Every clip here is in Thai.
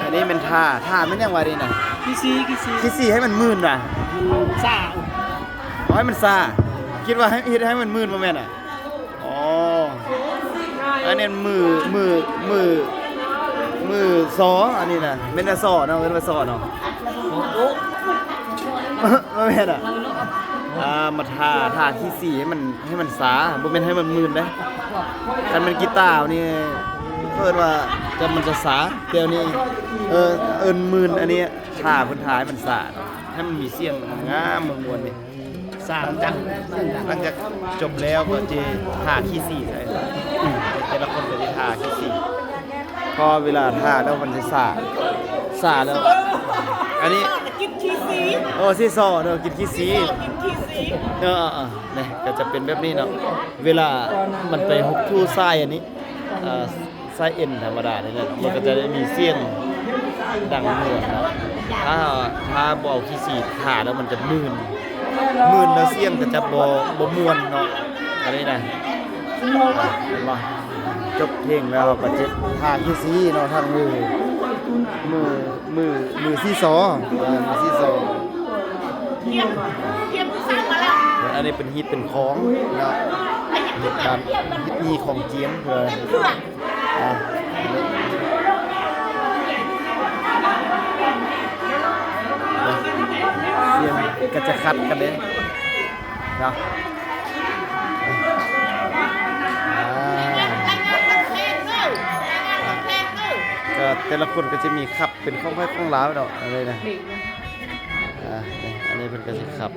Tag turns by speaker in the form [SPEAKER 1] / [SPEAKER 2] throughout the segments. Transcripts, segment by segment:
[SPEAKER 1] อันนี้เป็นท่ามันยังว่าดีน่ะ
[SPEAKER 2] กี่ซี
[SPEAKER 1] ให้มันมื่นน่ะ
[SPEAKER 2] ซ่า
[SPEAKER 1] เอาให้มันซาคิดว่าให้เฮ็ดให้มันมื่นบ่แม่นอ่ะอ๋ออันนี้มือซออันนี้น่ะแม่นว่าซอเนาะเอิ้นว่าซอเนาะ
[SPEAKER 2] โอ้
[SPEAKER 1] บ่แม่นอ่ะมาท่าที่สี่ให้มันสาบ่แม่นให้มันมื่นเด้คันมันกีตาร์นี่เพิ่นว่ามันจะสาเดี๋ยวนี้เอิ้นมื่นอันนี้ท่าเพิ่นท่าให้มันสาให้มันมีเสียงงามม่วนๆนี่
[SPEAKER 2] ซ่าจัง
[SPEAKER 1] หลังจากจบแล้วก็จะท่าที่สี่ใช่แต่ละคนก็จะท่าที่สี่พอเวลาท่าแล้วมันจะสาแล้ว อันนี้
[SPEAKER 2] กินขี้ซี
[SPEAKER 1] โอ้ซีซอเนาะกินขี้สี
[SPEAKER 2] กินขี้ซี
[SPEAKER 1] นี่ก็จะเป็นแบบนี้เนาะเวลามันไปฮุกทู่ไส้อันนี้ไส้เอ็นธรรมดาเนี่ยนะมันก็จะได้มีเสียงดังเหมือนเนาะถ้าบ่เอาขี้สีท่าแล้วมันจะมื่นแล้วเสียงก็จะบ่ม่วนเนาะอันนี้นะเห็นบ่จบเพลงแล้วก็จะทางที่ซีเนาะทางมือที่สองมือที่สอง
[SPEAKER 2] เทียมสร้างมาแล้ว
[SPEAKER 1] อันนี้เป็นฮิตเป็นของเนาะเหตุการณ์ฮิตมีของเจียมเลยอ่ะเสียงก็จะคัดกันเลยเนาะก็แต่ละคนก็จะมีขับเป็นข้องไผ่ข้องล้าวดอกอะไรนะนี่อันนี้เป็นก็จะขับ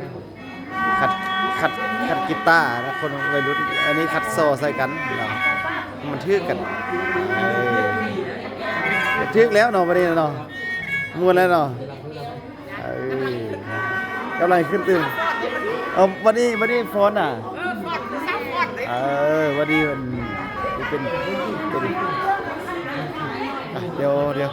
[SPEAKER 1] ขัดกีตาร์นะคนวัยรุ่นอันนี้ขัดโซ่ใส่กันเนาะมันทึกกันทึกแล้วเนาะวันนี้เนาะมวนแล้วเนาะกำลังขึ้นตึงเอาวันนี้ฟอนอ่ะวันนี้มันเป็นเดี๋ยว